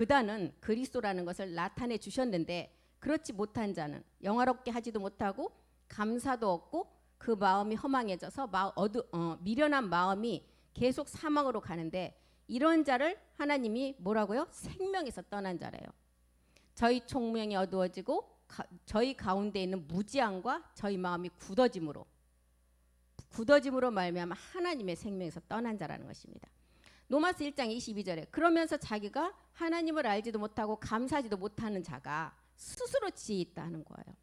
그다는 그리스도라는 것을 나타내 주셨는데 그렇지 못한 자는 영화롭게 하지도 못하고 감사도 없고 그 마음이 허망해져서 미련한 마음이 계속 사망으로 가는데 이런 자를 하나님이 뭐라고요? 생명에서 떠난 자래요. 저희 총명이 어두워지고 저희 가운데 있는 무지함과 저희 마음이 굳어짐으로 말미암아 하나님의 생명에서 떠난 자라는 것입니다. 로마서 1장 22절에 그러면서 자기가 하나님을 알지도 못하고 감사하지도 못하는 자가 스스로 지혜 있다 하는 거예요.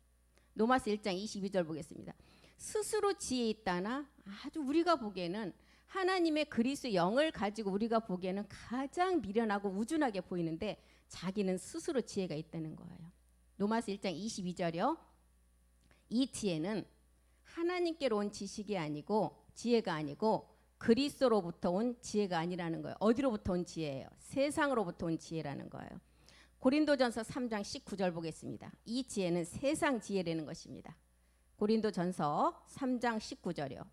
로마서 1장 22절 보겠습니다. 스스로 지혜 있다나 아주 우리가 보기에는 하나님의 그리스도의 영을 가지고 우리가 보기에는 가장 미련하고 우준하게 보이는데 자기는 스스로 지혜가 있다는 거예요. 로마서 1장 22절이요. 이 지혜는 하나님께로 온 지식이 아니고 지혜가 아니고 그리스도로부터 온 지혜가 아니라는 거예요. 어디로부터 온 지혜예요? 세상으로부터 온 지혜라는 거예요. 고린도전서 3장 19절 보겠습니다. 이 지혜는 세상 지혜라는 것입니다. 고린도전서 3장 19절이요.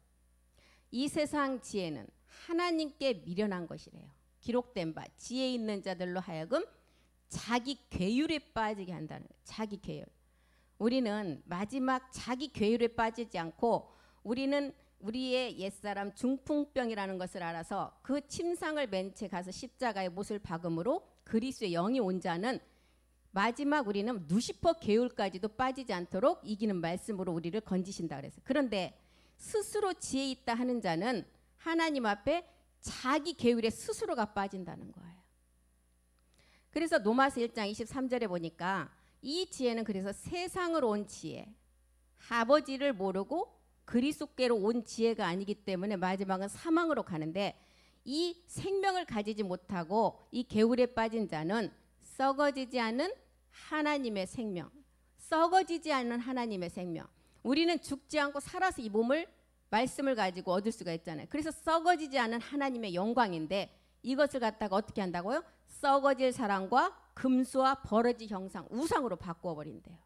이 세상 지혜는 하나님께 미련한 것이래요. 기록된 바 지혜 있는 자들로 하여금 자기 괴율에 빠지게 한다는 거예요. 자기 괴율. 우리는 마지막 자기 괴율에 빠지지 않고 우리는 우리의 옛사람 중풍병이라는 것을 알아서 그 침상을 맨 채 가서 십자가의 못을 박음으로 그리스도의 영이 온 자는 마지막 우리는 누시퍼 계율까지도 빠지지 않도록 이기는 말씀으로 우리를 건지신다 그랬어요. 그런데 스스로 지혜 있다 하는 자는 하나님 앞에 자기 계율에 스스로가 빠진다는 거예요. 그래서 로마서 1장 23절에 보니까 이 지혜는 그래서 세상으로 온 지혜, 아버지를 모르고 그리스도께로 온 지혜가 아니기 때문에 마지막은 사망으로 가는데 이 생명을 가지지 못하고 이 계율에 빠진 자는 썩어지지 않은 하나님의 생명, 썩어지지 않는 하나님의 생명. 우리는 죽지 않고 살아서 이 몸을 말씀을 가지고 얻을 수가 있잖아요. 그래서 썩어지지 않은 하나님의 영광인데 이것을 갖다가 어떻게 한다고요? 썩어질 사랑과 금수와 버러지 형상, 우상으로 바꾸어 버린대요.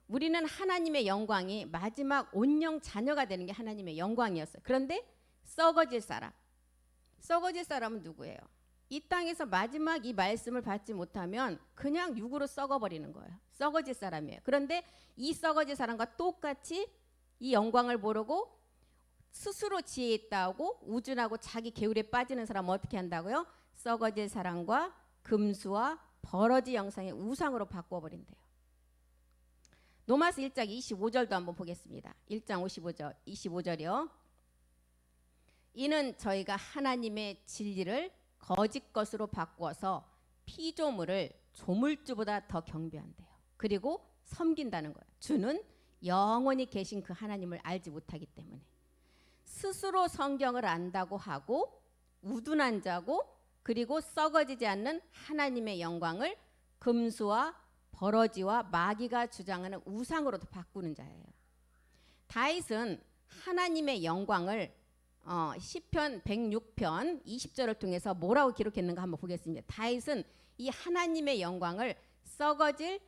우리는 하나님의 영광이 마지막 온영 자녀가 되는 게 하나님의 영광이었어요. 그런데 썩어질 사람은 누구예요? 이 땅에서 마지막 이 말씀을 받지 못하면 그냥 육으로 썩어버리는 거예요. 썩어질 사람이에요. 그런데 이 썩어질 사람과 똑같이 이 영광을 모르고 스스로 지혜 있다고 우준하고 자기 계율에 빠지는 사람은 어떻게 한다고요? 썩어질 사랑과 금수와 버러지 형상의 우상으로 바꿔버린대요. 로마서 1장 25절도 한번 보겠습니다. 1장 25절이요. 이는 저희가 하나님의 진리를 거짓 것으로 바꿔서 피조물을 조물주보다 더 경배한대요. 그리고 섬긴다는 거예요. 주는 영원히 계신 그 하나님을 알지 못하기 때문에 스스로 성경을 안다고 하고 우둔한 자고 그리고 썩어지지 않는 하나님의 영광을 금수와 버러지와 마귀가 주장하는 우상으로도 바꾸는 자예요. 다윗은 하나님의 영광을 시편 106편 20절을 통해서 뭐라고 기록했는가 한번 보겠습니다. 다윗은 이 하나님의 영광을 썩어질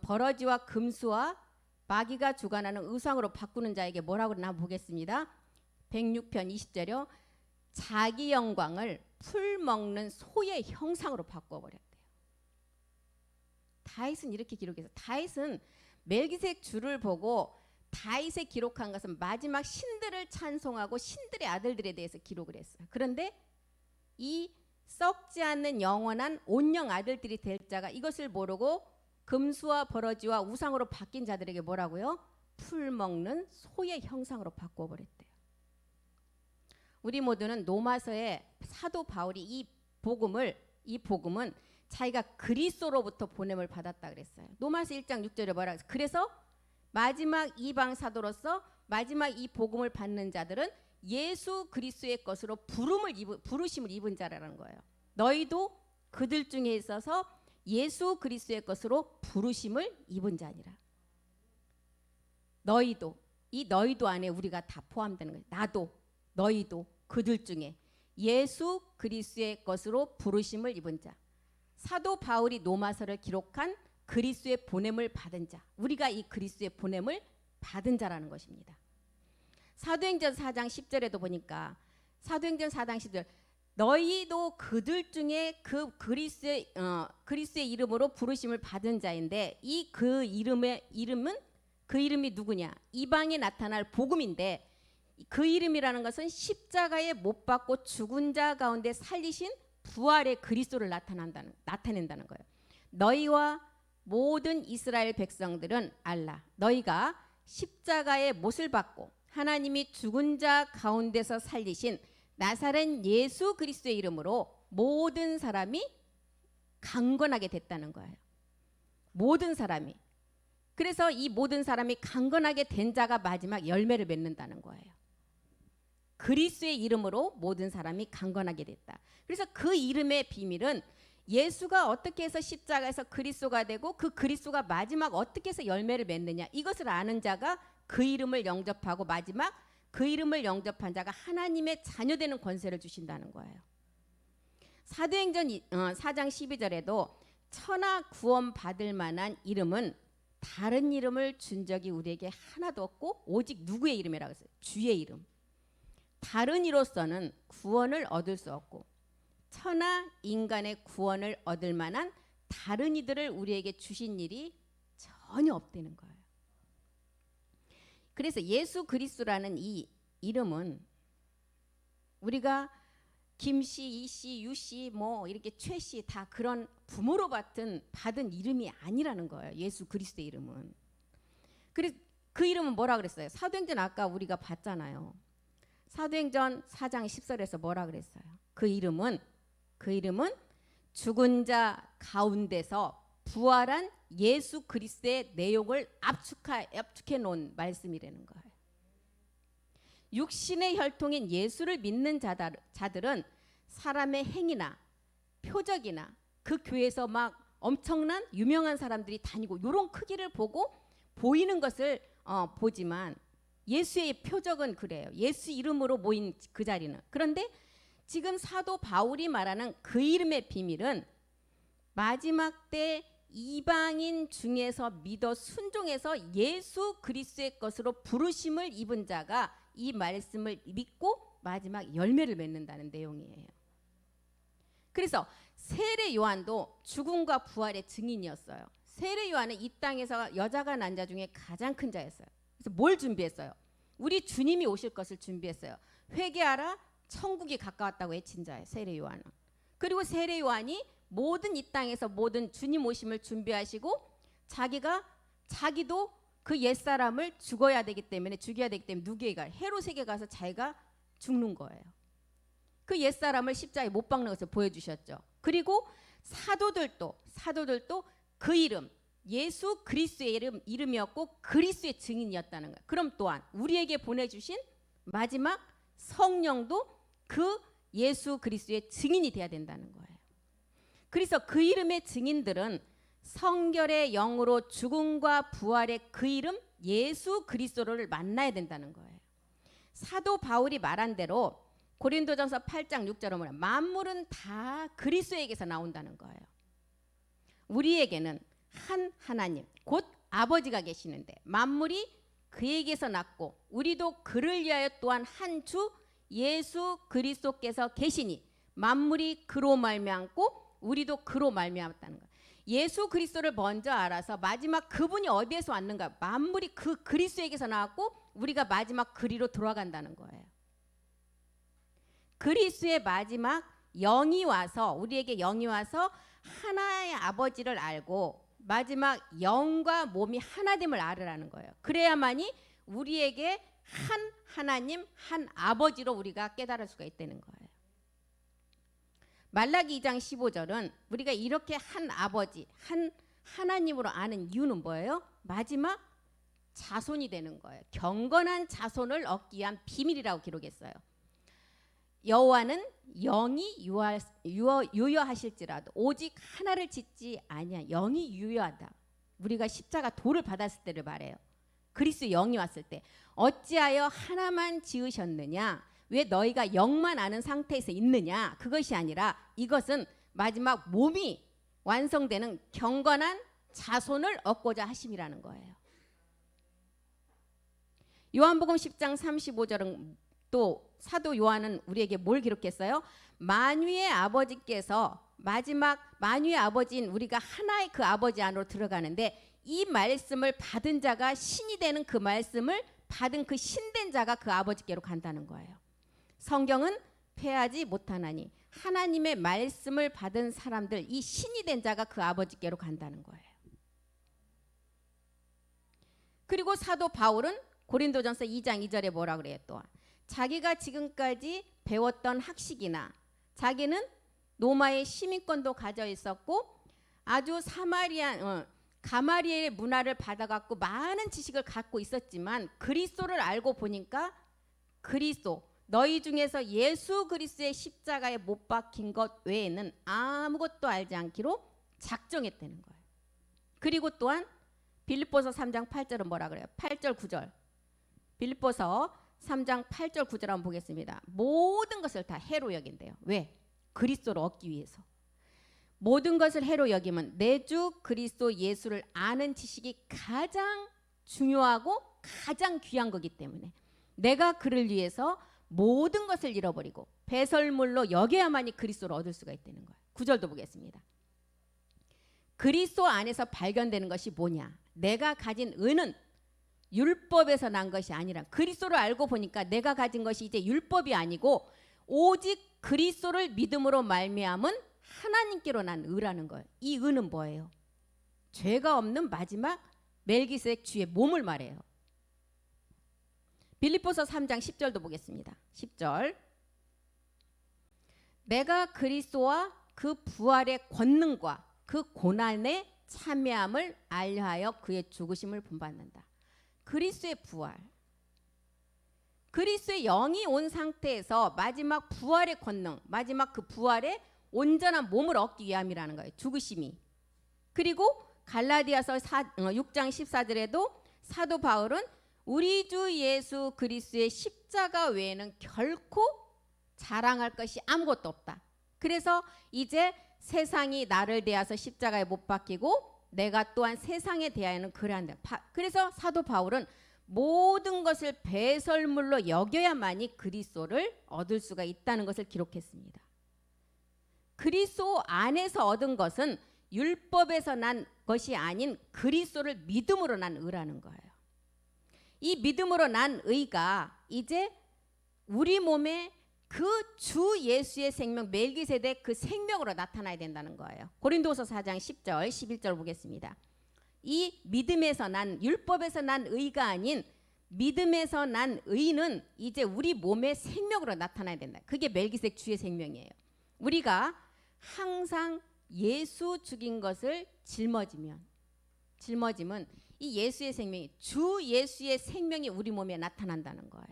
버러지와 금수와 마귀가 주관하는 우상으로 바꾸는 자에게 뭐라고 그러나 보겠습니다. 106편 20절이요. 자기 영광을 풀 먹는 소의 형상으로 바꿔버렸대요. 다윗은 이렇게 기록해서 다윗은 멜기세덱 주를 보고 다윗에 기록한 것은 마지막 신들을 찬송하고 신들의 아들들에 대해서 기록을 했어요. 그런데 이 썩지 않는 영원한 온영 아들들이 될 자가 이것을 모르고 금수와 버러지와 우상으로 바뀐 자들에게 뭐라고요? 풀 먹는 소의 형상으로 바꿔버렸대요. 우리 모두는 로마서에 사도 바울이 이 복음은 자기가 그리스도로부터 보냄을 받았다 그랬어요. 로마서 1장 6절에 뭐라 그랬어요? 그래서 마지막 이방 사도로서 마지막 이 복음을 받는 자들은 예수 그리스도의 것으로 부르심을 입은 자라는 거예요. 너희도 그들 중에 있어서 예수 그리스도의 것으로 부르심을 입은 자니라. 너희도, 이 너희도 안에 우리가 다 포함되는 거예요. 나도, 너희도, 그들 중에 예수 그리스도의 것으로 부르심을 입은 자. 사도 바울이 로마서를 기록한 그리스도의 보냄을 받은 자, 우리가 이 그리스도의 보냄을 받은 자라는 것입니다. 사도행전 4장 10절에도 보니까 사도행전 4장 10절 너희도 그들 중에 그 그리스의 이름으로 부르심을 받은 자인데 이 그 이름은 그 이름이 누구냐? 이방에 나타날 복음인데 그 이름이라는 것은 십자가에 못 박고 죽은 자 가운데 살리신 부활의 그리스도를 나타낸다는 거예요. 너희와 모든 이스라엘 백성들은 알라. 너희가 십자가에 못을 박고 하나님이 죽은 자 가운데서 살리신 나사렛 예수 그리스도의 이름으로 모든 사람이 강건하게 됐다는 거예요. 모든 사람이. 그래서 이 모든 사람이 강건하게 된 자가 마지막 열매를 맺는다는 거예요. 그리스도의 이름으로 모든 사람이 강건하게 됐다. 그래서 그 이름의 비밀은 예수가 어떻게 해서 십자가에서 그리스도가 되고 그 그리스도가 마지막 어떻게 해서 열매를 맺느냐, 이것을 아는 자가 그 이름을 영접하고 마지막 그 이름을 영접한 자가 하나님의 자녀되는 권세를 주신다는 거예요. 사도행전 4장 12절에도 천하 구원 받을 만한 이름은 다른 이름을 준 적이 우리에게 하나도 없고 오직 누구의 이름이라고 했어요? 주의 이름. 다른 이로서는 구원을 얻을 수 없고 천하 인간의 구원을 얻을 만한 다른 이들을 우리에게 주신 일이 전혀 없다는 거예요. 그래서 예수 그리스도라는 이 이름은 우리가 김씨, 이씨, 유씨, 뭐 이렇게 최씨 다 그런 부모로 받은 이름이 아니라는 거예요. 예수 그리스도의 이름은. 그래서 그 이름은 뭐라 그랬어요? 사도행전 아까 우리가 봤잖아요. 사도행전 4장 10절에서 뭐라 그랬어요? 그 이름은 죽은 자 가운데서 부활한 예수 그리스도의 내용을 압축해 놓은 말씀이라는 거예요. 육신의 혈통인 예수를 믿는 자들은 사람의 행위나 표적이나 그 교회에서 막 엄청난 유명한 사람들이 다니고 이런 크기를 보고 보이는 것을 보지만 예수의 표적은 그래요. 예수 이름으로 모인 그 자리는. 그런데 지금 사도 바울이 말하는 그 이름의 비밀은 마지막 때 이방인 중에서 믿어 순종해서 예수 그리스도의 것으로 부르심을 입은 자가 이 말씀을 믿고 마지막 열매를 맺는다는 내용이에요. 그래서 세례 요한도 죽음과 부활의 증인이었어요. 세례 요한은 이 땅에서 여자가 난 자 중에 가장 큰 자였어요. 그래서 뭘 준비했어요? 우리 주님이 오실 것을 준비했어요. 회개하라, 천국이 가까웠다고 외친 자예요. 세례 요한은. 그리고 세례 요한이 모든 이 땅에서 모든 주님 오심을 준비하시고 자기도 그 옛사람을 죽여야 되기 때문에 누구에게 헤롯에게 가서 자기가 죽는 거예요. 그 옛사람을 십자가에 못 박는 것을 보여주셨죠. 그리고 사도들도 그 이름 예수 그리스도의 이름이었고 그리스도의 증인이었다는 거예요. 그럼 또한 우리에게 보내주신 마지막 성령도 그 예수 그리스도의 증인이 돼야 된다는 거예요. 그래서 그 이름의 증인들은 성결의 영으로 죽음과 부활의 그 이름 예수 그리스도를 만나야 된다는 거예요. 사도 바울이 말한 대로 고린도전서 8장 6절에 뭐냐? 만물은 다 그리스도에게서 나온다는 거예요. 우리에게는 한 하나님 곧 아버지가 계시는데 만물이 그에게서 났고 우리도 그를 위하여 또한 한 주 예수 그리스도께서 계시니 만물이 그로 말미암고 우리도 그로 말미암았다는 거예요. 예수 그리스도를 먼저 알아서 마지막 그분이 어디에서 왔는가? 만물이 그 그리스도에게서 나왔고 우리가 마지막 그리로 돌아간다는 거예요. 그리스도의 마지막 우리에게 영이 와서 하나의 아버지를 알고 마지막 영과 몸이 하나됨을 알으라는 거예요. 그래야만이 우리에게 한 하나님, 한 아버지로 우리가 깨달을 수가 있다는 거예요. 말라기 2장 15절은 우리가 이렇게 한 아버지, 한 하나님으로 아는 이유는 뭐예요? 마지막 자손이 되는 거예요. 경건한 자손을 얻기 위한 비밀이라고 기록했어요. 여호와는 영이 유효하실지라도 오직 하나를 짓지 아니야. 영이 유효하다. 우리가 십자가 도를 받았을 때를 말해요. 그리스도 영이 왔을 때 어찌하여 하나만 지으셨느냐? 왜 너희가 영만 아는 상태에서 있느냐? 그것이 아니라 이것은 마지막 몸이 완성되는 경건한 자손을 얻고자 하심이라는 거예요. 요한복음 10장 35절은 또 사도 요한은 우리에게 뭘 기록했어요? 만유의 아버지께서 마지막 만유의 아버지인 우리가 하나의 그 아버지 안으로 들어가는데 이 말씀을 받은 자가 신이 되는 그 말씀을 받은 그 신된 자가 그 아버지께로 간다는 거예요. 성경은 패하지 못하나니 하나님의 말씀을 받은 사람들, 이 신이 된 자가 그 아버지께로 간다는 거예요. 그리고 사도 바울은 고린도전서 2장 2절에 뭐라 그래요? 또한 자기가 지금까지 배웠던 학식이나 자기는 로마의 시민권도 가져 있었고 아주 가마리엘의 문화를 받아갖고 많은 지식을 갖고 있었지만 그리스도를 알고 보니까 그리스도 너희 중에서 예수 그리스도의 십자가에 못 박힌 것 외에는 아무것도 알지 않기로 작정했다는 거예요. 그리고 또한 빌립보서 3장 8절은 뭐라 그래요? 8절 9절. 빌립보서 3장 8절 9절 한번 보겠습니다. 모든 것을 다 해로 여긴대요. 왜? 그리스도를 얻기 위해서. 모든 것을 해로 여기면 내 주 그리스도 예수를 아는 지식이 가장 중요하고 가장 귀한 거기 때문에 내가 그를 위해서 모든 것을 잃어버리고 배설물로 여겨야만이 그리스도를 얻을 수가 있다는 거예요. 9절도 보겠습니다. 그리스도 안에서 발견되는 것이 뭐냐? 내가 가진 은은 율법에서 난 것이 아니라 그리스도를 알고 보니까 내가 가진 것이 이제 율법이 아니고 오직 그리스도를 믿음으로 말미암은 하나님께로 난 의라는 거예요. 이 의는 뭐예요? 죄가 없는 마지막 멜기세덱 주의 몸을 말해요. 빌립보서 3장 10절도 보겠습니다. 10절. 내가 그리스도와 그 부활의 권능과 그 고난의 참여함을 알려하여 그의 죽으심을 본받는다. 그리스도의 부활. 그리스도의 영이 온 상태에서 마지막 부활의 권능, 마지막 그 부활의 온전한 몸을 얻기 위함이라는 거예요. 죽으심이. 그리고 갈라디아서 6장 14절에도 사도 바울은 우리 주 예수 그리스도의 십자가 외에는 결코 자랑할 것이 아무것도 없다. 그래서 이제 세상이 나를 대하여서 십자가에 못 박히고 내가 또한 세상에 대하여는 그러한다. 그래서 사도 바울은 모든 것을 배설물로 여겨야만이 그리스도를 얻을 수가 있다는 것을 기록했습니다. 그리스도 안에서 얻은 것은 율법에서 난 것이 아닌 그리스도를 믿음으로 난 의라는 거예요. 이 믿음으로 난 의가 이제 우리 몸에 그 주 예수의 생명 멜기세덱 그 생명으로 나타나야 된다는 거예요. 고린도서 4장 10절 11절 보겠습니다. 이 믿음에서 난 율법에서 난 의가 아닌 믿음에서 난 의는 이제 우리 몸의 생명으로 나타나야 된다. 그게 멜기세덱 주의 생명이에요. 우리가 항상 예수 죽인 것을 짊어지면 이 예수의 생명이 주 예수의 생명이 우리 몸에 나타난다는 거예요.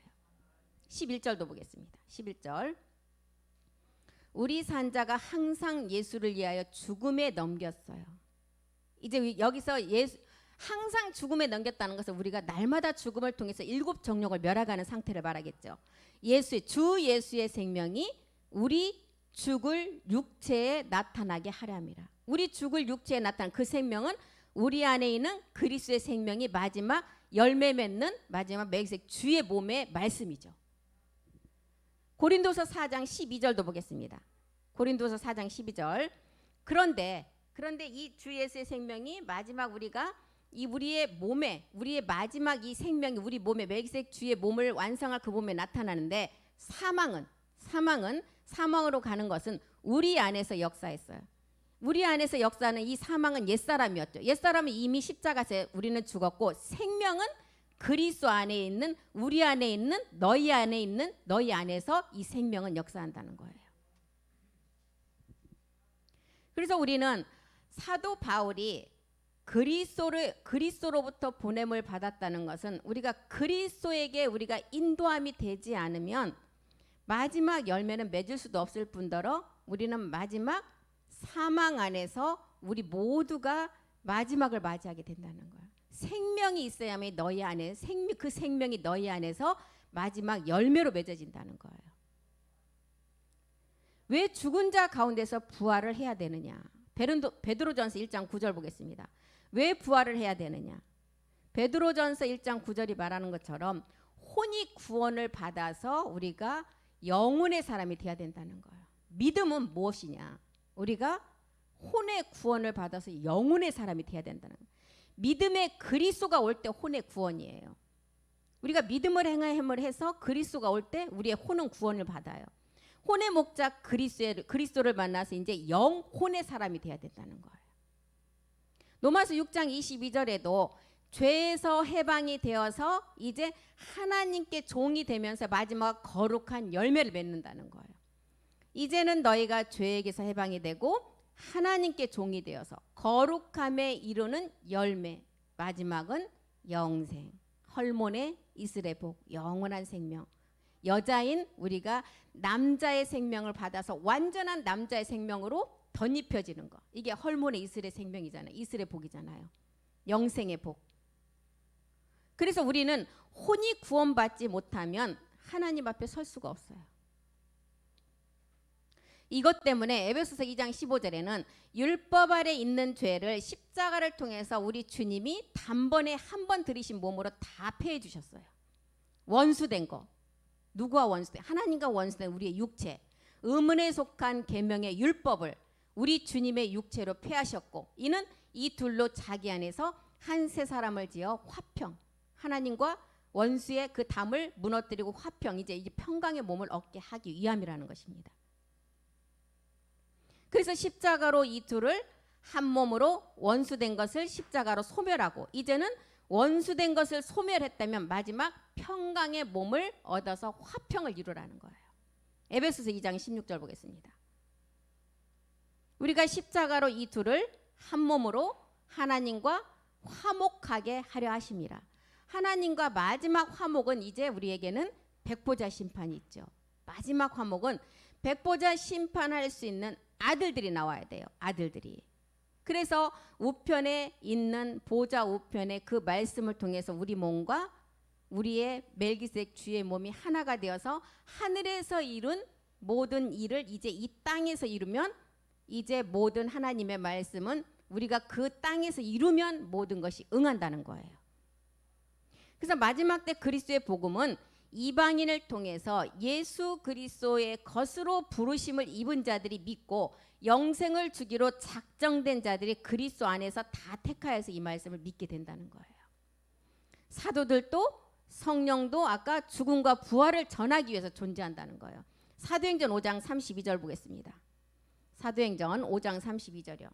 11절도 보겠습니다. 11절. 우리 산자가 항상 예수를 위하여 죽음에 넘겼어요. 이제 여기서 항상 죽음에 넘겼다는 것은 우리가 날마다 죽음을 통해서 7 정욕을 멸하가는 상태를 말하겠죠. 주 예수의 생명이 우리 죽을 육체에 나타나게 하람이라. 우리 죽을 육체에 나타난 그 생명은 우리 안에 있는 그리스도의 생명이 마지막 열매 맺는 마지막 멜기세덱 주의 몸의 말씀이죠. 고린도서 4장 12절도 보겠습니다. 고린도서 4장 12절. 그런데 이 주 예수의 생명이 마지막 우리가 이 우리의 마지막 이 생명이 우리 몸에 멜기세덱 주의 몸을 완성할 그 몸에 나타나는데 사망으로 가는 것은 우리 안에서 역사했어요. 우리 안에서 역사하는 이 사망은 옛사람이었죠. 옛사람은 이미 십자가에 우리는 죽었고 생명은 그리스도 안에 있는 우리 안에 있는 너희 안에 있는 너희 안에서 이 생명은 역사한다는 거예요. 그래서 우리는 사도 바울이 그리스도로부터 보냄을 받았다는 것은 우리가 그리스도에게 우리가 인도함이 되지 않으면 마지막 열매는 맺을 수도 없을 뿐더러 우리는 마지막 사망 안에서 우리 모두가 마지막을 맞이하게 된다는 거예요. 생명이 있어야만 너희 안에 그 생명이 너희 안에서 마지막 열매로 맺어진다는 거예요. 왜 죽은 자 가운데서 부활을 해야 되느냐? 베드로전서 1장 9절 보겠습니다. 왜 부활을 해야 되느냐? 베드로전서 1장 9절이 말하는 것처럼 혼이 구원을 받아서 우리가 영혼의 사람이 되어야 된다는 거예요. 믿음은 무엇이냐? 우리가 혼의 구원을 받아서 영혼의 사람이 되어야 된다는 거예요. 믿음의 그리스도가 올 때 혼의 구원이에요. 우리가 믿음을 행함을 해서 그리스도가 올 때 우리의 혼은 구원을 받아요. 혼의 목자 그리스도를 만나서 이제 영혼의 사람이 되어야 된다는 거예요. 로마서 6장 22절에도 죄에서 해방이 되어서 이제 하나님께 종이 되면서 마지막 거룩한 열매를 맺는다는 거예요. 이제는 너희가 죄에게서 해방이 되고 하나님께 종이 되어서 거룩함에 이루는 열매, 마지막은 영생, 헐몬의 이스라엘 복, 영원한 생명. 여자인 우리가 남자의 생명을 받아서 완전한 남자의 생명으로 덧입혀지는 거. 이게 헐몬의 이스라엘 생명이잖아요. 이스라엘 복이잖아요. 영생의 복. 그래서 우리는 혼이 구원받지 못하면 하나님 앞에 설 수가 없어요. 이것 때문에 에베소서 2장 15절에는 율법 아래 있는 죄를 십자가를 통해서 우리 주님이 단번에 한 번 들이신 몸으로 다 폐해 주셨어요. 원수된 거. 누구와 원수된? 하나님과 원수된 우리의 육체. 의문에 속한 계명의 율법을 우리 주님의 육체로 폐하셨고, 이는 이 둘로 자기 안에서 한 세 사람을 지어 화평, 하나님과 원수의 그 담을 무너뜨리고 화평, 이제 평강의 몸을 얻게 하기 위함이라는 것입니다. 그래서 십자가로 이 둘을 한 몸으로 원수된 것을 십자가로 소멸하고, 이제는 원수된 것을 소멸했다면 마지막 평강의 몸을 얻어서 화평을 이루라는 거예요. 에베소서 2장 16절 보겠습니다. 우리가 십자가로 이 둘을 한 몸으로 하나님과 화목하게 하려 하심이라. 하나님과 마지막 화목은 이제 우리에게는 백보자 심판이 있죠. 마지막 화목은 백보자 심판할 수 있는 아들들이 나와야 돼요. 아들들이. 그래서 우편에 있는 보좌 우편의 그 말씀을 통해서 우리 몸과 우리의 멜기세덱 주의 몸이 하나가 되어서 하늘에서 이룬 모든 일을 이제 이 땅에서 이루면, 이제 모든 하나님의 말씀은 우리가 그 땅에서 이루면 모든 것이 응한다는 거예요. 그래서 마지막 때 그리스도의 복음은 이방인을 통해서 예수 그리스도의 것으로 부르심을 입은 자들이 믿고 영생을 주기로 작정된 자들이 그리스도 안에서 다 택하여서 이 말씀을 믿게 된다는 거예요. 사도들도 성령도 아까 죽음과 부활을 전하기 위해서 존재한다는 거예요. 사도행전 5장 32절 보겠습니다. 사도행전 5장 32절이요.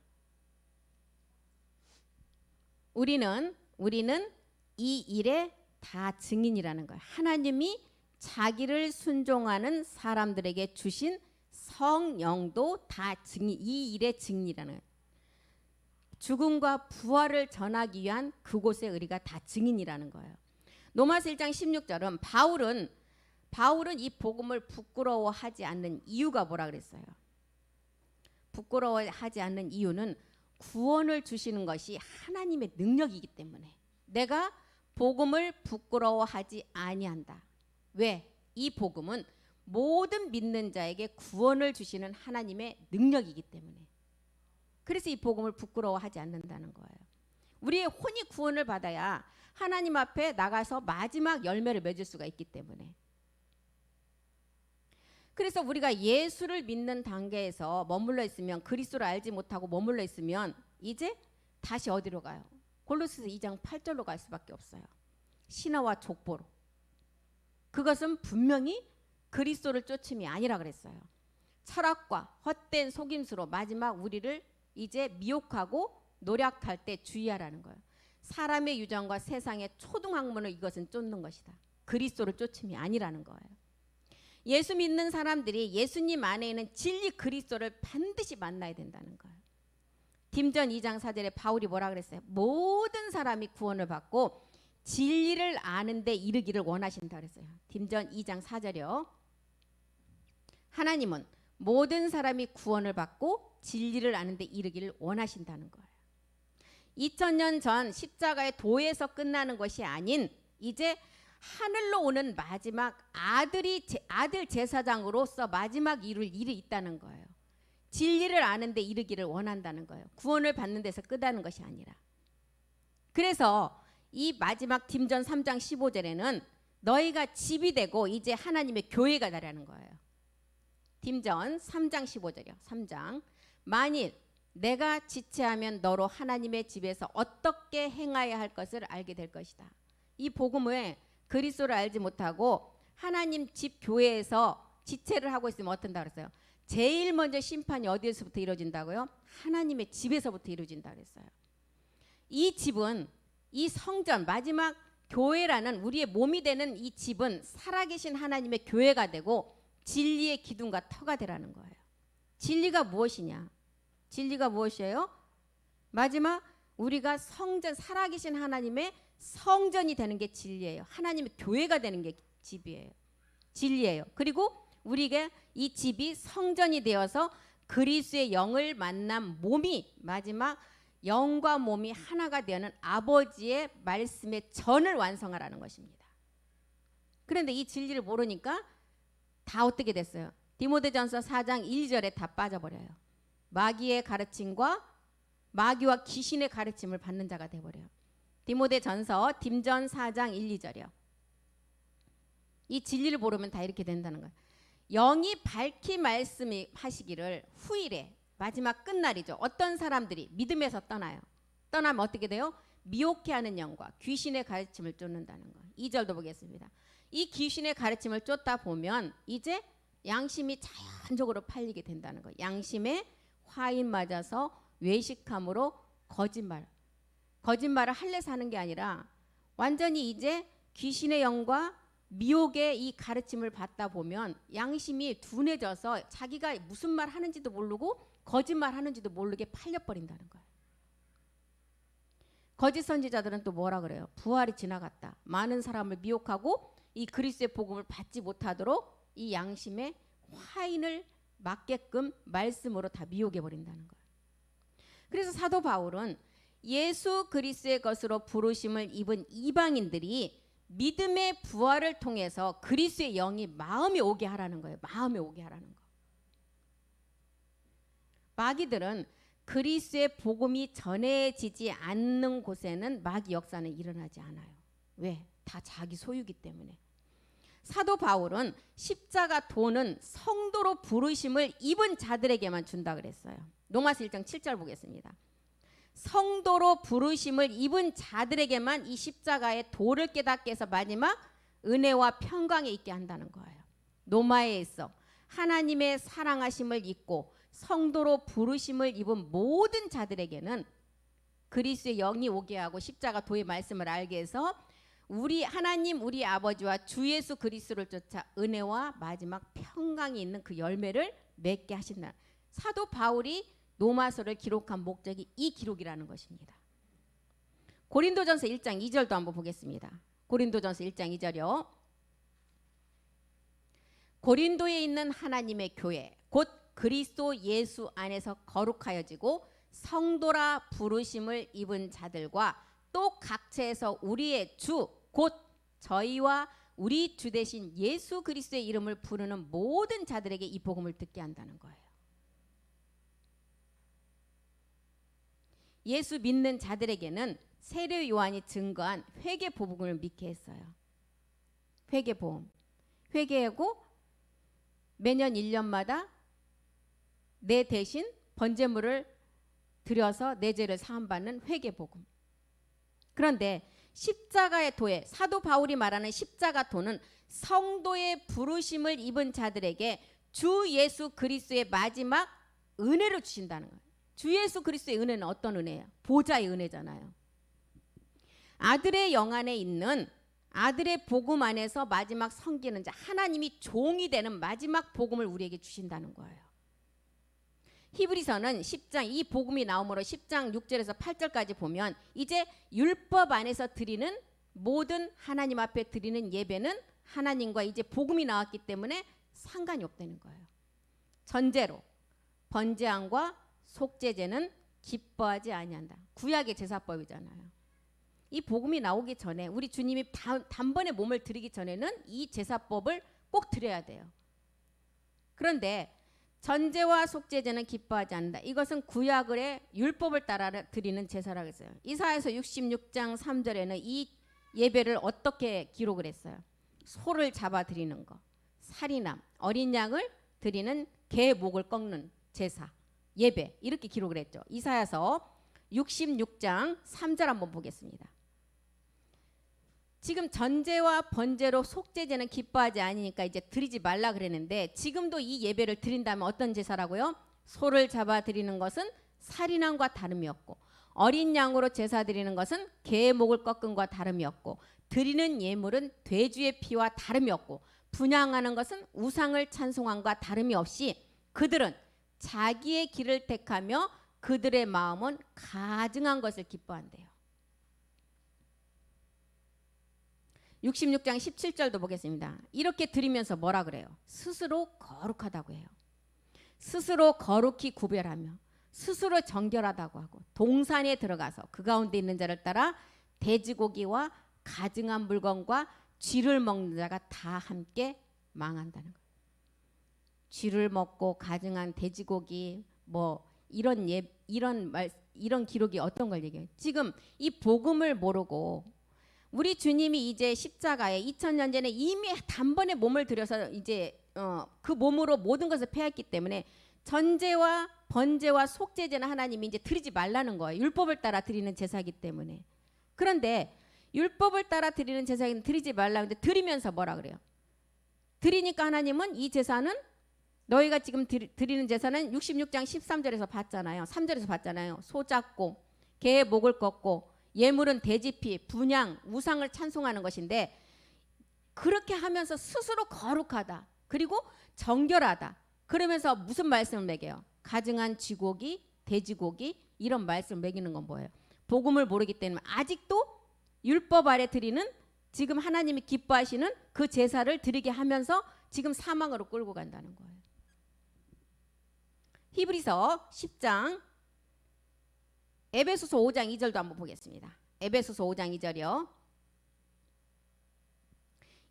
우리는 이 일에 다 증인이라는 거예요. 하나님이 자기를 순종하는 사람들에게 주신 성령도 다 증인, 이 일의 증인이라는 거예요. 죽음과 부활을 전하기 위한 그곳에 우리가 다 증인이라는 거예요. 로마서 1장 16절은 바울은 이 복음을 부끄러워하지 않는 이유가 뭐라 그랬어요? 부끄러워하지 않는 이유는 구원을 주시는 것이 하나님의 능력이기 때문에 내가 복음을 부끄러워하지 아니한다. 왜? 이 복음은 모든 믿는 자에게 구원을 주시는 하나님의 능력이기 때문에. 그래서 이 복음을 부끄러워하지 않는다는 거예요. 우리의 혼이 구원을 받아야 하나님 앞에 나가서 마지막 열매를 맺을 수가 있기 때문에. 그래서 우리가 예수를 믿는 단계에서 머물러 있으면, 그리스도를 알지 못하고 머물러 있으면 이제 다시 어디로 가요? 골로새서 2장 8절로 갈 수밖에 없어요. 신화와 족보로. 그것은 분명히 그리스도를 쫓음이 아니라 그랬어요. 철학과 헛된 속임수로 마지막 우리를 이제 미혹하고 노력할 때 주의하라는 거예요. 사람의 유전과 세상의 초등학문을 이것은 쫓는 것이다. 그리스도를 쫓음이 아니라는 거예요. 예수 믿는 사람들이 예수님 안에 있는 진리 그리스도를 반드시 만나야 된다는 거예요. 딤전 2장 4절에 바울이 뭐라 그랬어요? 모든 사람이 구원을 받고 진리를 아는 데 이르기를 원하신다 그랬어요. 딤전 2장 4절이요. 하나님은 모든 사람이 구원을 받고 진리를 아는 데 이르기를 원하신다는 거예요. 2000년 전 십자가의 도에서 끝나는 것이 아닌 이제 하늘로 오는 마지막 아들 제사장으로서 마지막 이룰 일이 있다는 거예요. 진리를 아는 데 이르기를 원한다는 거예요. 구원을 받는 데서 끝나는 것이 아니라. 그래서 이 마지막 딤전 3장 15절에는 너희가 집이 되고 이제 하나님의 교회가 되라는 거예요. 딤전 3장 15절이요. 3장. 만일 내가 지체하면 너로 하나님의 집에서 어떻게 행하여야 할 것을 알게 될 것이다. 이 복음을 그리스도를 알지 못하고 하나님 집 교회에서 지체를 하고 있으면 어떤다 그랬어요? 제일 먼저 심판이 어디에서부터 이루어진다고요? 하나님의 집에서부터 이루어진다 그랬어요. 이 집은, 이 성전, 마지막 교회라는 우리의 몸이 되는 이 집은 살아계신 하나님의 교회가 되고 진리의 기둥과 터가 되라는 거예요. 진리가 무엇이냐? 진리가 무엇이에요? 마지막 우리가 성전, 살아계신 하나님의 성전이 되는 게 진리예요. 하나님의 교회가 되는 게 집이에요. 진리예요. 그리고 우리가 이 집이 성전이 되어서 그리스도의 영을 만난 몸이, 마지막 영과 몸이 하나가 되는 아버지의 말씀의 전을 완성하라는 것입니다. 그런데 이 진리를 모르니까 다 어떻게 됐어요? 디모데전서 4장 1절에 다 빠져버려요. 마귀의 가르침과 마귀와 귀신의 가르침을 받는 자가 돼버려요. 디모데전서 딤전 4장 1, 2절이요. 이 진리를 모르면 다 이렇게 된다는 거예요. 영이 밝히 말씀이 하시기를 후일에, 마지막 끝날이죠. 어떤 사람들이 믿음에서 떠나요. 떠나면 어떻게 돼요? 미혹해하는 영과 귀신의 가르침을 쫓는다는 거예요. 2절도 보겠습니다. 이 귀신의 가르침을 쫓다 보면 이제 양심이 자연적으로 팔리게 된다는 거예요. 양심에 화인 맞아서 외식함으로 거짓말을 할래서 하는 게 아니라 완전히 이제 귀신의 영과 미혹의 이 가르침을 받다 보면 양심이 둔해져서 자기가 무슨 말 하는지도 모르고 거짓말 하는지도 모르게 팔려버린다는 거예요. 거짓 선지자들은 또 뭐라 그래요? 부활이 지나갔다. 많은 사람을 미혹하고 이 그리스도의 복음을 받지 못하도록 이 양심에 화인을 맞게끔 말씀으로 다 미혹해 버린다는 거예요. 그래서 사도 바울은 예수 그리스도의 것으로 부르심을 입은 이방인들이 믿음의 부활을 통해서 그리스도의 영이 마음에 오게 하라는 거예요. 마음에 오게 하라는 거. 마귀들은 그리스도의 복음이 전해지지 않는 곳에는 마귀 역사는 일어나지 않아요. 왜? 다 자기 소유기 때문에. 사도 바울은 십자가 도는 성도로 부르심을 입은 자들에게만 준다 그랬어요. 로마서 1장 7절 보겠습니다. 성도로 부르심을 입은 자들에게만 이 십자가의 도를 깨닫게 해서 마지막 은혜와 평강에 있게 한다는 거예요. 로마에 있어 하나님의 사랑하심을 입고 성도로 부르심을 입은 모든 자들에게는 그리스도의 영이 오게 하고 십자가 도의 말씀을 알게 해서 우리 하나님 우리 아버지와 주 예수 그리스도를 쫓아 은혜와 마지막 평강이 있는 그 열매를 맺게 하신다. 사도 바울이 로마서를 기록한 목적이 이 기록이라는 것입니다. 고린도전서 1장 2절도 한번 보겠습니다. 고린도전서 1장 2절이요. 고린도에 있는 하나님의 교회 곧 그리스도 예수 안에서 거룩하여지고 성도라 부르심을 입은 자들과 또 각처에서 우리의 주 곧 저희와 우리 주 대신 예수 그리스도의 이름을 부르는 모든 자들에게 이 복음을 듣게 한다는 거예요. 예수 믿는 자들에게는 세례 요한이 증거한 회개 복음을 믿게 했어요. 회개 복음. 회개하고 매년 1년마다 내 대신 번제물을 드려서 내 죄를 사함받는 회개 복음. 그런데 십자가의 도에 사도 바울이 말하는 십자가 도는 성도의 부르심을 입은 자들에게 주 예수 그리스도의 마지막 은혜를 주신다는 거예요. 주 예수 그리스도의 은혜는 어떤 은혜예요? 보좌의 은혜잖아요. 아들의 영 안에 있는 아들의 복음 안에서 마지막 섬기는 자 하나님이 종이 되는 마지막 복음을 우리에게 주신다는 거예요. 히브리서는 10장 이 복음이 나오므로 10장 6절에서 8절까지 보면 이제 율법 안에서 드리는 모든 하나님 앞에 드리는 예배는 하나님과 이제 복음이 나왔기 때문에 상관이 없다는 거예요. 전제로 번제함과 속죄제는 기뻐하지 아니한다. 구약의 제사법이잖아요. 이 복음이 나오기 전에 우리 주님이 단번에 몸을 드리기 전에는 이 제사법을 꼭 드려야 돼요. 그런데 전제와 속죄제는 기뻐하지 않는다. 이것은 구약의 율법을 따라 드리는 제사라고 했어요. 이사야서 66장 3절에는 이 예배를 어떻게 기록을 했어요? 소를 잡아 드리는 거, 살인함, 어린 양을 드리는 개 목을 꺾는 제사, 예배 이렇게 기록을 했죠. 이사야서 66장 3절 한번 보겠습니다. 지금 전제와 번제로 속죄제는 기뻐하지 아니니까 이제 드리지 말라 그랬는데 지금도 이 예배를 드린다면 어떤 제사라고요? 소를 잡아 드리는 것은 살인함과 다름이 없고 어린 양으로 제사 드리는 것은 개의 목을 꺾음과 다름이 없고 드리는 예물은 돼지의 피와 다름이 없고 분향하는 것은 우상을 찬송함과 다름이 없이 그들은 자기의 길을 택하며 그들의 마음은 가증한 것을 기뻐한대요. 66장 17절도 보겠습니다. 이렇게 드리면서 뭐라 그래요? 스스로 거룩하다고 해요. 스스로 거룩히 구별하며 스스로 정결하다고 하고 동산에 들어가서 그 가운데 있는 자를 따라 돼지고기와 가증한 물건과 쥐를 먹는 자가 다 함께 망한다는 거예요. 쥐를 먹고 가증한 돼지고기 뭐 이런 기록이 어떤 걸 얘기해요? 지금 이 복음을 모르고 우리 주님이 이제 십자가에 2000년 전에 이미 단번에 몸을 들여서 이제 그 몸으로 모든 것을 폐했기 때문에 전제와 번제와 속죄제는 하나님이 이제 드리지 말라는 거예요. 율법을 따라 드리는 제사이기 때문에. 그런데 율법을 따라 드리는 제사는 드리지 말라는데 드리면서 뭐라 그래요? 드리니까 하나님은 이 제사는 너희가 지금 드리는 제사는 66장 13절에서 봤잖아요. 3절에서 봤잖아요. 소 잡고 개의 목을 꺾고 예물은 돼지피, 분향, 우상을 찬송하는 것인데 그렇게 하면서 스스로 거룩하다. 그리고 정결하다. 그러면서 무슨 말씀을 매겨요? 가증한 쥐고기, 돼지고기 이런 말씀을 매기는 건 뭐예요? 복음을 모르기 때문에 아직도 율법 아래 드리는 지금 하나님이 기뻐하시는 그 제사를 드리게 하면서 지금 사망으로 끌고 간다는 거예요. 히브리서 10장 에베소서 5장 2절도 한번 보겠습니다. 에베소서 5장 2절이요.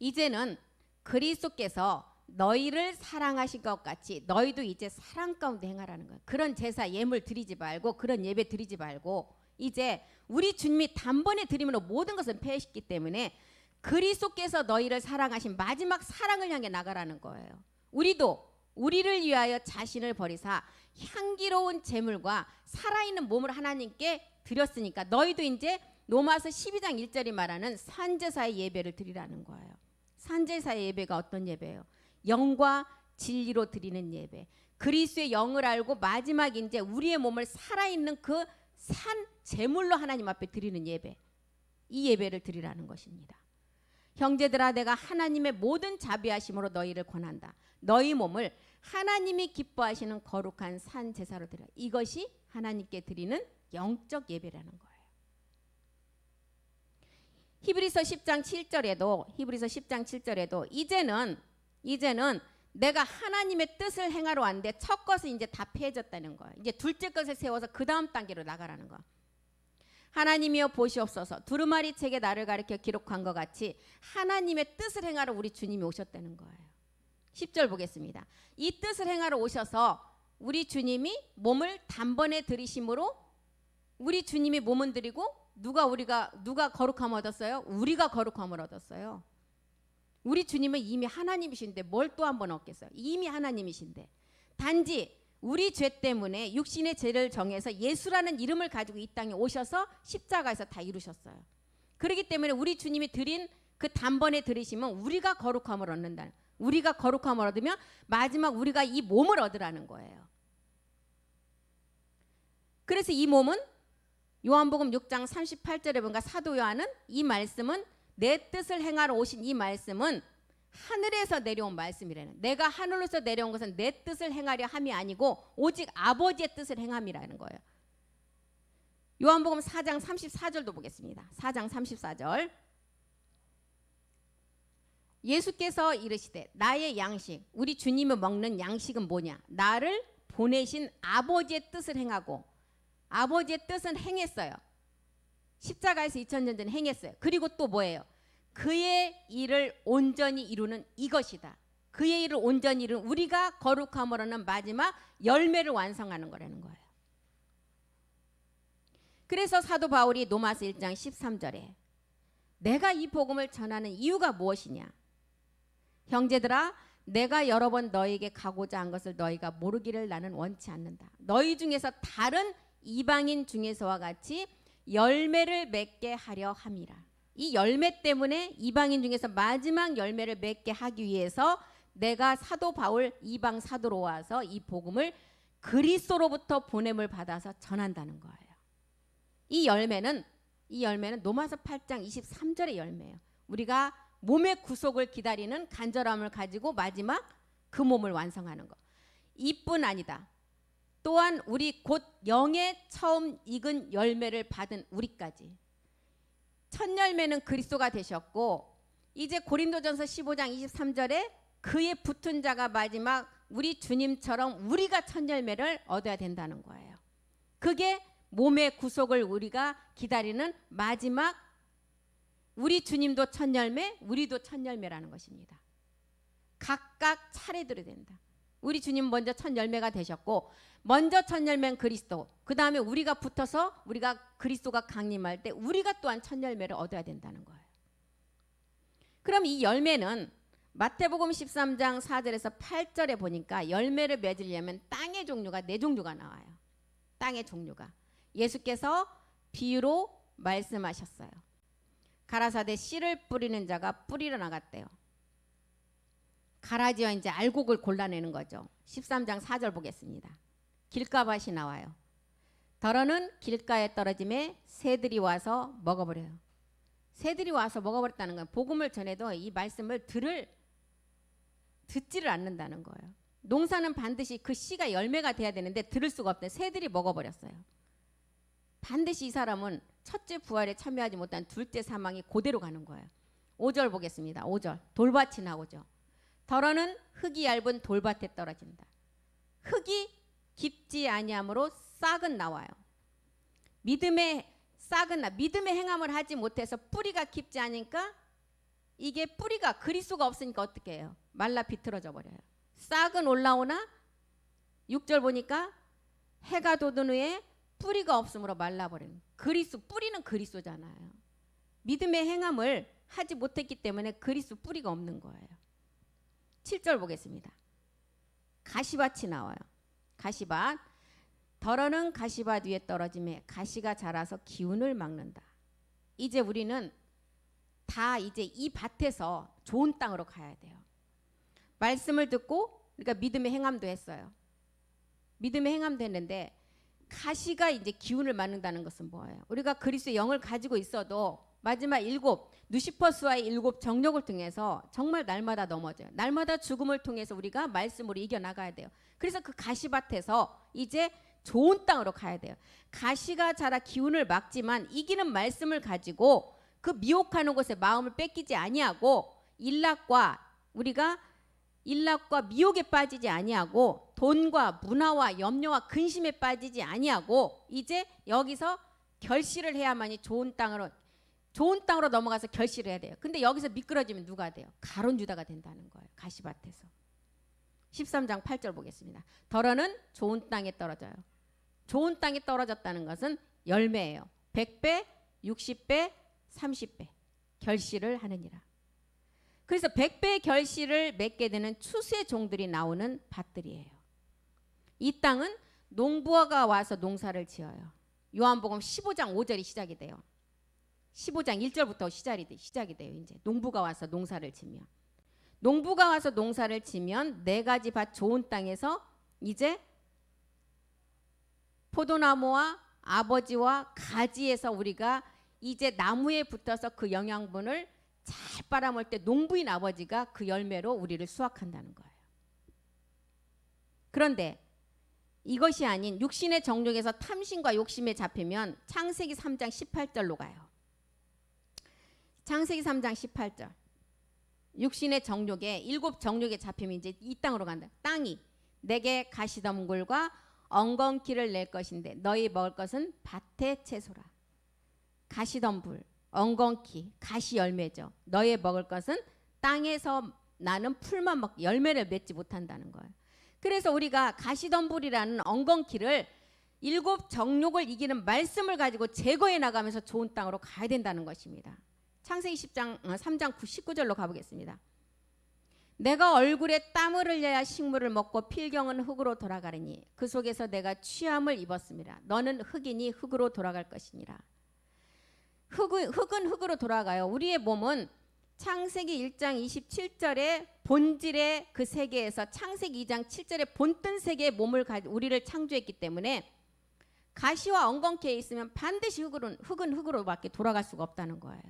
이제는 그리스도께서 너희를 사랑하신 것 같이 너희도 이제 사랑 가운데 행하라는 거예요. 그런 제사 예물 드리지 말고 그런 예배 드리지 말고 이제 우리 주님이 단번에 드림으로 모든 것을 폐했기 때문에 그리스도께서 너희를 사랑하신 마지막 사랑을 향해 나가라는 거예요. 우리도 우리를 위하여 자신을 버리사 향기로운 제물과 살아있는 몸을 하나님께 드렸으니까 너희도 이제 로마서 12장 1절이 말하는 산제사의 예배를 드리라는 거예요. 산제사의 예배가 어떤 예배예요? 영과 진리로 드리는 예배. 그리스도의 영을 알고 마지막 이제 우리의 몸을 살아있는 그 산 제물로 하나님 앞에 드리는 예배. 이 예배를 드리라는 것입니다. 형제들아 내가 하나님의 모든 자비하심으로 너희를 권한다. 너희 몸을 하나님이 기뻐하시는 거룩한 산 제사로 드려. 이것이 하나님께 드리는 영적 예배라는 거예요. 히브리서 10장 7절에도 이제는 내가 하나님의 뜻을 행하러 왔는데 첫 것은 이제 다 폐해졌다는 거예요. 이제 둘째 것을 세워서 그 다음 단계로 나가라는 거예요. 하나님이여 보시옵소서 두루마리 책에 나를 가리켜 기록한 것 같이 하나님의 뜻을 행하러 우리 주님이 오셨다는 거예요. 10절 보겠습니다. 이 뜻을 행하러 오셔서 우리 주님이 몸을 단번에 들이심으로 우리 주님이 몸은 드리고 누가 거룩함을 얻었어요? 우리가 거룩함을 얻었어요. 우리 주님은 이미 하나님이신데 뭘 또 한 번 얻겠어요? 이미 하나님이신데 단지 우리 죄 때문에 육신의 죄를 정해서 예수라는 이름을 가지고 이 땅에 오셔서 십자가에서 다 이루셨어요. 그렇기 때문에 우리 주님이 드린 그 단번에 들이시면 우리가 거룩함을 얻는다. 우리가 거룩함을 얻으면 마지막 우리가 이 몸을 얻으라는 거예요. 그래서 이 몸은 요한복음 6장 38절에 보니까 사도 요한은 이 말씀은 내 뜻을 행하러 오신 이 말씀은 하늘에서 내려온 말씀이라는. 내가 하늘에서 내려온 것은 내 뜻을 행하려 함이 아니고 오직 아버지의 뜻을 행함이라는 거예요. 요한복음 4장 34절도 보겠습니다. 4장 34절. 예수께서 이르시되 나의 양식, 우리 주님이 먹는 양식은 뭐냐? 나를 보내신 아버지의 뜻을 행하고 아버지의 뜻은 행했어요. 십자가에서 2000년 전에 행했어요. 그리고 또 뭐예요? 그의 일을 온전히 이루는 이것이다. 그의 일을 온전히 이루는 우리가 거룩함을 얻는 마지막 열매를 완성하는 거라는 거예요. 그래서 사도 바울이 로마서 1장 13절에 내가 이 복음을 전하는 이유가 무엇이냐? 형제들아 내가 여러 번 너희에게 가고자 한 것을 너희가 모르기를 나는 원치 않는다. 너희 중에서 다른 이방인 중에서와 같이 열매를 맺게 하려 함이라. 이 열매 때문에 이방인 중에서 마지막 열매를 맺게 하기 위해서 내가 사도 바울 이방 사도로 와서 이 복음을 그리스도로부터 보냄을 받아서 전한다는 거예요. 이 열매는 로마서 8장 23절의 열매예요. 우리가 몸의 구속을 기다리는 간절함을 가지고 마지막 그 몸을 완성하는 거. 이뿐 아니다. 또한 우리 곧 영의 처음 익은 열매를 받은 우리까지. 첫 열매는 그리스도가 되셨고 이제 고린도전서 15장 23절에 그의 붙은 자가 마지막 우리 주님처럼 우리가 첫 열매를 얻어야 된다는 거예요. 그게 몸의 구속을 우리가 기다리는 마지막 우리 주님도 첫 열매, 우리도 첫 열매라는 것입니다. 각각 차례대로 된다. 우리 주님 먼저 첫 열매가 되셨고 먼저 첫 열매는 그리스도, 그 다음에 우리가 붙어서 우리가 그리스도가 강림할 때 우리가 또한 첫 열매를 얻어야 된다는 거예요. 그럼 이 열매는 마태복음 13장 4절에서 8절에 보니까 열매를 맺으려면 땅의 종류가 4종류가 나와요. 땅의 종류가. 예수께서 비유로 말씀하셨어요. 가라사대 씨를 뿌리는 자가 뿌리러 나갔대요. 가라지와 이제 알곡을 골라내는 거죠. 13장 4절 보겠습니다. 길가밭이 나와요. 더러는 길가에 떨어짐에 새들이 와서 먹어버려요. 새들이 와서 먹어버렸다는 건 복음을 전해도 이 말씀을 듣지를 않는다는 거예요. 농사는 반드시 그 씨가 열매가 돼야 되는데 들을 수가 없대. 새들이 먹어버렸어요. 반드시 이 사람은 첫째 부활에 참여하지 못한 둘째 사망이 그대로 가는 거예요. 5절 보겠습니다. 5절 돌밭이 나오죠. 더러는 흙이 얇은 돌밭에 떨어진다. 흙이 깊지 아니하므로 싹은 나와요. 믿음의 행함을 하지 못해서 뿌리가 깊지 않으니까 이게 뿌리가 그리스도가 없으니까 어떻게 해요? 말라 비틀어져 버려요. 싹은 올라오나 6절 보니까 해가 돋은 후에 뿌리가 없으므로 말라버리는. 뿌리는 그리스도잖아요. 믿음의 행함을 하지 못했기 때문에 그리스도 뿌리가 없는 거예요. 7절 보겠습니다. 가시밭이 나와요. 가시밭. 더러는 가시밭 위에 떨어짐에 가시가 자라서 기운을 막는다. 이제 우리는 다 이제 이 밭에서 좋은 땅으로 가야 돼요. 말씀을 듣고 그러니까 믿음의 행함도 했어요. 믿음의 행함도 했는데 가시가 이제 기운을 막는다는 것은 뭐예요? 우리가 그리스도의 영을 가지고 있어도 마지막 누시퍼스와의 7 정욕을 통해서 정말 날마다 넘어져요. 날마다 죽음을 통해서 우리가 말씀으로 이겨나가야 돼요. 그래서 그 가시밭에서 이제 좋은 땅으로 가야 돼요. 가시가 자라 기운을 막지만 이기는 말씀을 가지고 그 미혹하는 곳에 마음을 뺏기지 아니하고 우리가 일락과 미혹에 빠지지 아니하고 돈과 문화와 염려와 근심에 빠지지 아니하고 이제 여기서 결실을 해야만이 좋은 땅으로 넘어가서 결실을 해야 돼요. 근데 여기서 미끄러지면 누가 돼요? 가론 유다가 된다는 거예요. 가시밭에서. 13장 8절 보겠습니다. 더러는 좋은 땅에 떨어져요. 좋은 땅에 떨어졌다는 것은 열매예요. 100배, 60배, 30배 결실을 하느니라. 그래서 100배의 결실을 맺게 되는 추수의 종들이 나오는 밭들이에요. 이 땅은 농부가 와서 농사를 지어요. 요한복음 15장 5절이 시작이 돼요. 15장 1절부터 시작이 돼요. 이제 농부가 와서 농사를 지면. 농부가 와서 농사를 지면 4가지 밭 좋은 땅에서 이제 포도나무와 아버지와 가지에서 우리가 이제 나무에 붙어서 그 영양분을 잘 빨아먹을 때 농부인 아버지가 그 열매로 우리를 수확한다는 거예요. 그런데 이것이 아닌 육신의 정욕에서 탐심과 욕심에 잡히면 창세기 3장 18절로 가요. 창세기 3장 18절. 육신의 정욕에 7 정욕에 잡히면 이제 이 땅으로 간다. 땅이 내게 가시덤굴과 엉겅퀴를 낼 것인데 너희 먹을 것은 밭의 채소라. 가시덤불, 엉겅퀴, 가시 열매죠. 너희 먹을 것은 땅에서 나는 풀만 먹 열매를 맺지 못한다는 거예요. 그래서 우리가 가시덤불이라는 엉겅퀴를 7 정욕을 이기는 말씀을 가지고 제거해 나가면서 좋은 땅으로 가야 된다는 것입니다. 창세기 3장 19절로 가보겠습니다. 내가 얼굴에 땀을 흘려야 식물을 먹고 필경은 흙으로 돌아가리니 그 속에서 내가 취함을 입었습니다. 너는 흙이니 흙으로 돌아갈 것이니라. 흙은 흙으로 돌아가요. 우리의 몸은 창세기 1장 27절의 본질의 그 세계에서 창세기 2장 7절의 본뜬 세계의 몸을 우리를 창조했기 때문에 가시와 엉겅퀴에 있으면 반드시 흙은 흙으로밖에 돌아갈 수가 없다는 거예요.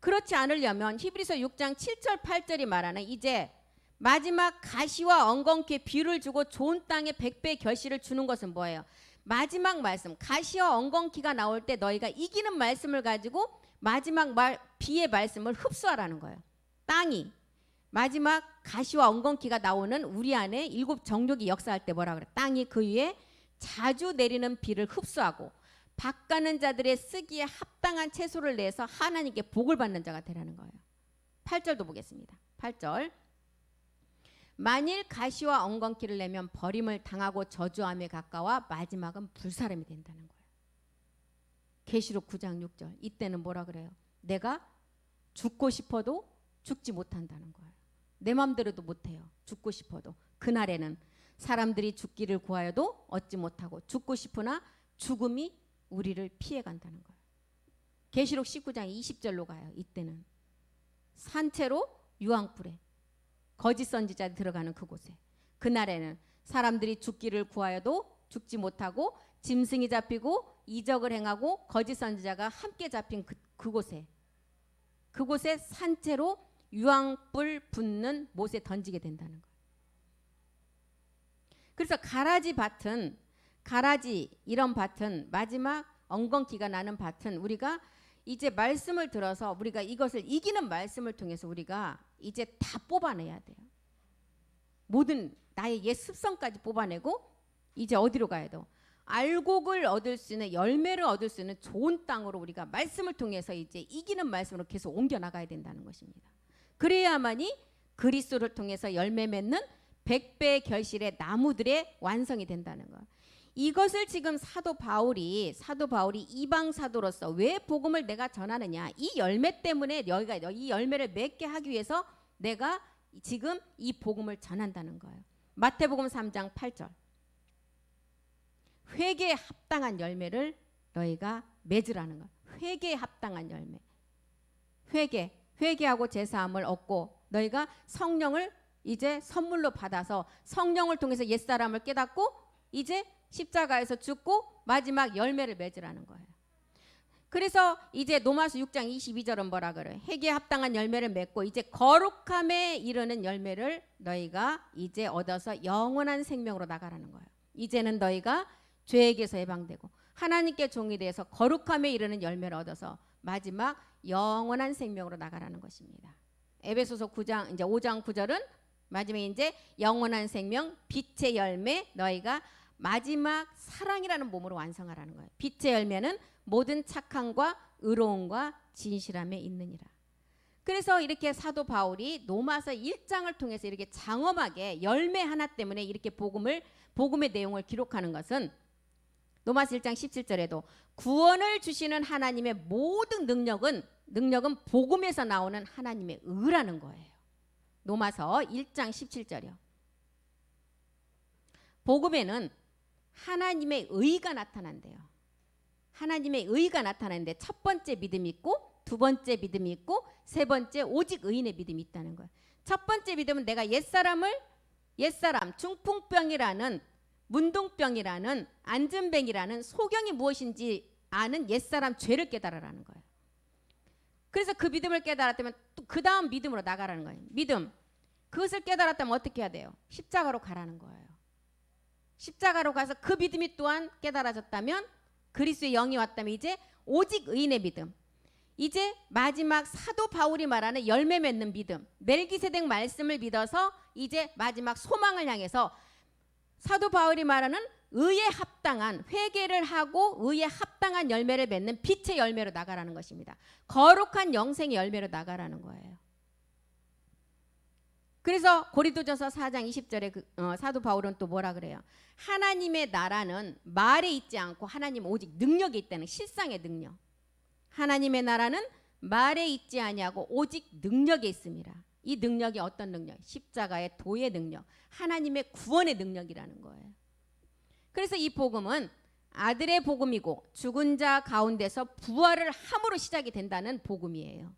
그렇지 않으려면 히브리서 6장 7절 8절이 말하는 이제 마지막 가시와 엉겅퀴에 비유를 주고 좋은 땅에 100배의 결실을 주는 것은 뭐예요? 마지막 말씀, 가시와 엉겅퀴가 나올 때 너희가 이기는 말씀을 가지고 마지막 비의 말씀을 흡수하라는 거예요. 땅이 마지막 가시와 엉겅퀴가 나오는 우리 안에 7 정욕이 역사할 때 뭐라 그래? 땅이 그 위에 자주 내리는 비를 흡수하고 밭가는 자들의 쓰기에 합당한 채소를 내서 하나님께 복을 받는 자가 되라는 거예요. 8절도 보겠습니다. 8절. 만일 가시와 엉겅퀴를 내면 버림을 당하고 저주함에 가까워 마지막은 불사름이 된다는 거예요. 계시록 9장 6절. 이때는 뭐라 그래요? 내가 죽고 싶어도 죽지 못한다는 거예요. 내 마음대로도 못해요. 죽고 싶어도. 그날에는 사람들이 죽기를 구하여도 얻지 못하고 죽고 싶으나 죽음이 우리를 피해간다는 거예요. 계시록 19장 20절로 가요. 이때는 산채로 유황불에 거짓 선지자들이 들어가는 그곳에 그날에는 사람들이 죽기를 구하여도 죽지 못하고 짐승이 잡히고 이적을 행하고 거짓 선지자가 함께 잡힌 그곳에 산채로 유황불 붙는 못에 던지게 된다는 거예요. 그래서 가라지 이런 밭은 마지막 엉겅퀴가 나는 밭은 우리가 이제 말씀을 들어서 우리가 이것을 이기는 말씀을 통해서 우리가 이제 다 뽑아내야 돼요. 모든 나의 옛 습성까지 뽑아내고 이제 어디로 가야 돼요? 알곡을 얻을 수 있는 열매를 얻을 수 있는 좋은 땅으로 우리가 말씀을 통해서 이제 이기는 말씀으로 계속 옮겨 나가야 된다는 것입니다. 그래야만이 그리스도를 통해서 열매 맺는 100배의 결실의 나무들의 완성이 된다는 거예요. 이것을 지금 사도 바울이 이방 사도로서 왜 복음을 내가 전하느냐? 이 열매 때문에 너희가 이 열매를 맺게 하기 위해서 내가 지금 이 복음을 전한다는 거예요. 마태복음 3장 8절. 회개에 합당한 열매를 너희가 맺으라는 거예요. 회개에 합당한 열매. 회개하고 제사함을 얻고 너희가 성령을 이제 선물로 받아서 성령을 통해서 옛사람을 깨닫고 이제 십자가에서 죽고 마지막 열매를 맺으라는 거예요. 그래서 이제 로마서 6장 22절은 뭐라 그래요? 회개에 합당한 열매를 맺고 이제 거룩함에 이르는 열매를 너희가 이제 얻어서 영원한 생명으로 나가라는 거예요. 이제는 너희가 죄에게서 해방되고 하나님께 종이 되어서 거룩함에 이르는 열매를 얻어서 마지막 영원한 생명으로 나가라는 것입니다. 에베소서 9장 이제 5장 9절은 마지막에 이제 영원한 생명 빛의 열매 너희가 마지막 사랑이라는 몸으로 완성하라는 거예요. 빛의 열매는 모든 착함과 의로움과 진실함에 있느니라. 그래서 이렇게 사도 바울이 로마서 1장을 통해서 이렇게 장엄하게 열매 하나 때문에 이렇게 복음의 내용을 기록하는 것은 로마서 1장 17절에도 구원을 주시는 하나님의 모든 능력은 복음에서 나오는 하나님의 의라는 거예요. 로마서 1장 17절이요. 복음에는 하나님의 의가 나타난대요. 하나님의 의가 나타나는데 첫 번째 믿음이 있고 두 번째 믿음이 있고 세 번째 오직 의인의 믿음이 있다는 거예요. 첫 번째 믿음은 내가 옛사람 중풍병이라는 문둥병이라는 안전뱅이라는 소경이 무엇인지 아는 옛사람 죄를 깨달으라는 거예요. 그래서 그 믿음을 깨달았다면 또 그 다음 믿음으로 나가라는 거예요. 믿음. 그것을 깨달았다면 어떻게 해야 돼요? 십자가로 가라는 거예요. 십자가로 가서 그 믿음이 또한 깨달아졌다면 그리스도의 영이 왔다면 이제 오직 의인의 믿음. 이제 마지막 사도 바울이 말하는 열매 맺는 믿음. 멜기세덱 말씀을 믿어서 이제 마지막 소망을 향해서 사도 바울이 말하는 의에 합당한 회개를 하고 의에 합당한 열매를 맺는 빛의 열매로 나가라는 것입니다. 거룩한 영생의 열매로 나가라는 거예요. 그래서 고린도전서 4장 20절에 사도 바울은 또 뭐라 그래요? 하나님의 나라는 말에 있지 않고 하나님 오직 능력에 있다는 실상의 능력. 하나님의 나라는 말에 있지 아니하고 오직 능력에 있습니다. 이 능력이 어떤 능력? 십자가의 도의 능력, 하나님의 구원의 능력이라는 거예요. 그래서 이 복음은 아들의 복음이고 죽은 자 가운데서 부활을 함으로 시작이 된다는 복음이에요.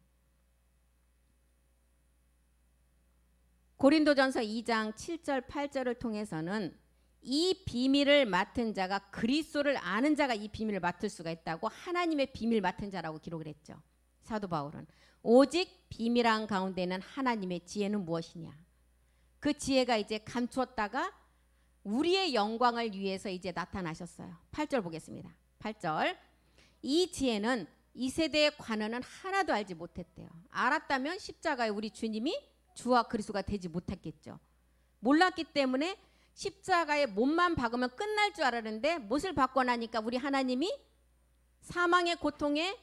고린도전서 2장 7절 8절을 통해서는 이 비밀을 맡은 자가 그리스도를 아는 자가 이 비밀을 맡을 수가 있다고 하나님의 비밀 맡은 자라고 기록을 했죠. 사도 바울은 오직 비밀한 가운데는 하나님의 지혜는 무엇이냐. 그 지혜가 이제 감추었다가 우리의 영광을 위해서 이제 나타나셨어요. 8절 보겠습니다. 8절. 이 지혜는 이 세대의 관원은 하나도 알지 못했대요. 알았다면 십자가에 우리 주님이 주와 그리스도가 되지 못했겠죠. 몰랐기 때문에 십자가에 못만 박으면 끝날 줄 알았는데 못을 받고 나니까 우리 하나님이 사망의 고통에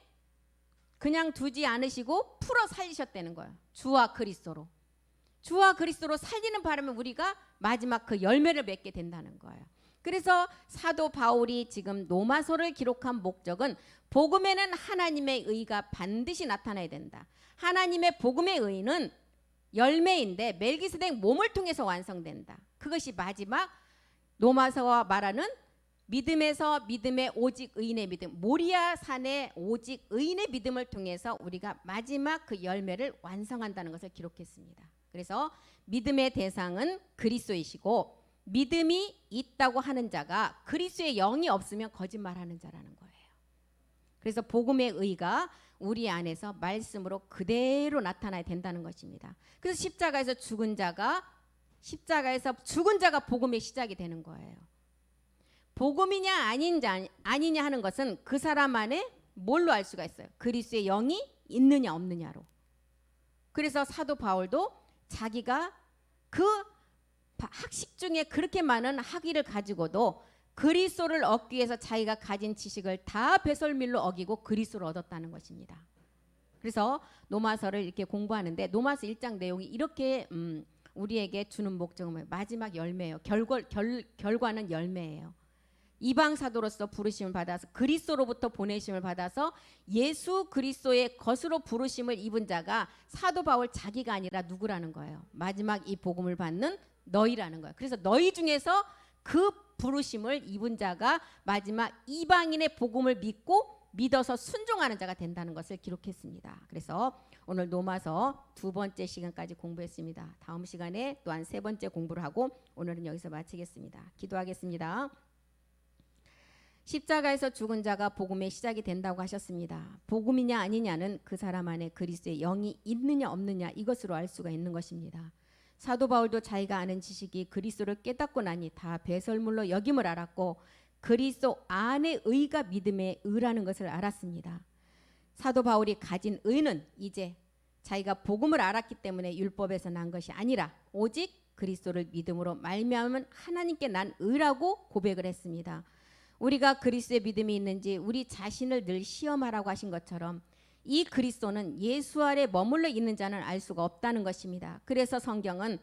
그냥 두지 않으시고 풀어 살리셨다는 거예요. 주와 그리스도로. 주와 그리스도로 살리는 바람에 우리가 마지막 그 열매를 맺게 된다는 거예요. 그래서 사도 바울이 지금 로마서를 기록한 목적은 복음에는 하나님의 의가 반드시 나타나야 된다. 하나님의 복음의 의는 열매인데 멜기세덱 몸을 통해서 완성된다. 그것이 마지막 로마서와 말하는 믿음에서 믿음의 오직 의인의 믿음, 모리아 산의 오직 의인의 믿음을 통해서 우리가 마지막 그 열매를 완성한다는 것을 기록했습니다. 그래서 믿음의 대상은 그리스도이시고 믿음이 있다고 하는 자가 그리스도의 영이 없으면 거짓말하는 자라는 거예요. 그래서 복음의 의가 우리 안에서 말씀으로 그대로 나타나야 된다는 것입니다. 그래서 십자가에서 죽은 자가 복음의 시작이 되는 거예요. 복음이냐 아니냐 하는 것은 그 사람 안에 뭘로 알 수가 있어요? 그리스도의 영이 있느냐 없느냐로. 그래서 사도 바울도 자기가 그 학식 중에 그렇게 많은 학위를 가지고도 그리스도를 얻기 위해서 자기가 가진 지식을 다 배설물로 어기고 그리스도를 얻었다는 것입니다. 그래서 로마서를 이렇게 공부하는데 로마서 1장 내용이 이렇게 우리에게 주는 목적은 마지막 열매예요. 결과는 열매예요. 이방 사도로서 부르심을 받아서 그리스도로부터 보내심을 받아서 예수 그리스도의 것으로 부르심을 입은 자가 사도 바울 자기가 아니라 누구라는 거예요. 마지막 이 복음을 받는 너희라는 거예요. 그래서 너희 중에서 그 부르심을 입은 자가 마지막 이방인의 복음을 믿어서 순종하는 자가 된다는 것을 기록했습니다. 그래서 오늘 로마서 2번째 시간까지 공부했습니다. 다음 시간에 또한 3번째 공부를 하고 오늘은 여기서 마치겠습니다. 기도하겠습니다. 십자가에서 죽은 자가 복음의 시작이 된다고 하셨습니다. 복음이냐 아니냐는 그 사람 안에 그리스도의 영이 있느냐 없느냐 이것으로 알 수가 있는 것입니다. 사도 바울도 자기가 아는 지식이 그리스도를 깨닫고 나니 다 배설물로 여김을 알았고 그리스도 안의 의가 믿음의 의라는 것을 알았습니다. 사도 바울이 가진 의는 이제 자기가 복음을 알았기 때문에 율법에서 난 것이 아니라 오직 그리스도를 믿음으로 말미암은 하나님께 난 의라고 고백을 했습니다. 우리가 그리스도의 믿음이 있는지 우리 자신을 늘 시험하라고 하신 것처럼 이 그리스도는 예수 아래 머물러 있는 자는 알 수가 없다는 것입니다. 그래서 성경은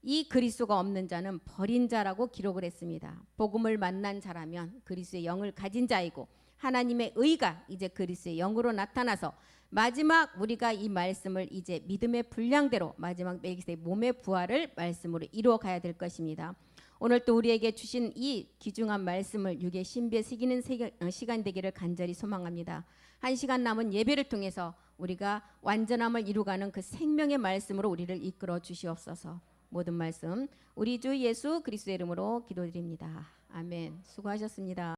이 그리스도가 없는 자는 버린 자라고 기록을 했습니다. 복음을 만난 자라면 그리스도의 영을 가진 자이고 하나님의 의가 이제 그리스도의 영으로 나타나서 마지막 우리가 이 말씀을 이제 믿음의 분량대로 마지막 멜기세덱 몸의 부활을 말씀으로 이루어 가야 될 것입니다. 오늘 또 우리에게 주신 이 귀중한 말씀을 육의 신비에 새기는 시간 되기를 간절히 소망합니다. 1시간 남은 예배를 통해서 우리가 완전함을 이루가는 그 생명의 말씀으로 우리를 이끌어 주시옵소서. 모든 말씀 우리 주 예수 그리스도의 이름으로 기도드립니다. 아멘. 수고하셨습니다.